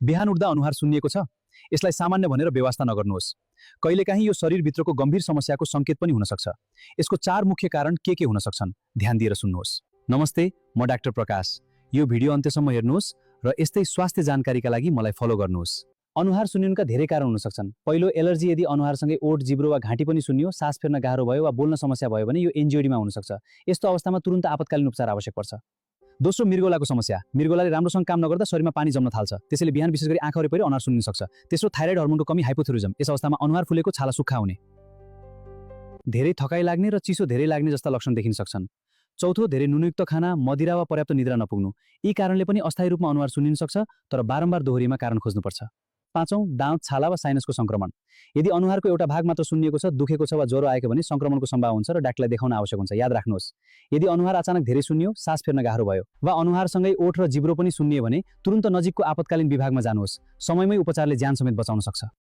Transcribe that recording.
बिहान उठ्दा अनुहार सुन्निएको छ? यसलाई सामान्य भनेर बेवास्ता नगर्नुहोस्। कहिलेकाहीँ यो शरीरभित्रको गम्भीर समस्याको सङ्केत पनि हुन सक्छ। यसको 4 मुख्य कारण के हुन सक्छन्? ध्यान दिएर सुन्नुहोस्। नमस्ते, म डाक्टर प्रकाश। यो भिडियो अन्त्यसम्म हेर्नुहोस् र यस्तै स्वास्थ्य जानकारीका लागि मलाई फलो गर्नुहोस्। अनुहार सुन्निनुका धेरै कारण हुन सक्छन्। पहिलो, एलर्जी। यदि अनुहारसँगै ओठ, जिब्रो वा घाँटी पनि सुन्नियो, सास फेर्न गाह्रो भयो वा बोल्न समस्या भयो भने यो एन्जियोडीमा हुन सक्छ। यस्तो अवस्थामा तुरुन्त आपतकालीन उपचार आवश्यक पर्छ। दोस्रो, मृगौलाको समस्या। मृगौलाले राम्रोसँग काम नगर्दा शरीरमा पानी जम्न थाल्छ। त्यसैले बिहान विशेष गरी आँखा वरिपरि अनुहार सुन्निन सक्छ। तेस्रो, थाइरोइड हर्मोनको कमी, हाइपोथाइरोइडिज्म। यस अवस्थामा अनुहार फुलेको, छाला सुक्खा हुने, धेरै थकाइ लाग्ने र चिसो धेरै लाग्ने जस्ता लक्षण देखिन सक्छन्। चौथो, धेरै नुनयुक्त खाना, मदिरा वा पर्याप्त निद्रा नपुग्नु। यी कारणले पनि अस्थायी रूपमा अनुहार सुन्निन सक्छ, तर बारम्बार दोहोरीमा कारण खोज्नुपर्छ। पाँचौं, दाँत, छाला वा साइनसको संक्रमण। यदि अनुहारको एउटा भाग मात्र सुन्निएको छ, दुखेको छ वा ज्वरो आएको भने संक्रमणको सम्भावना हुन्छ र डाक्टरलाई देखाउन आवश्यक हुन्छ। याद राख्नुहोस्, यदि अनुहार अचानक धेरै सुन्नियो, सास फेर्न गाह्रो भयो वा अनुहारसँगै ओठ र जिब्रो पनि सुन्नियो भने तुरुन्त नजिकको आपतकालीन विभागमा जानुहोस्। समयमै उपचारले ज्यान समेत बचाउन सक्छ।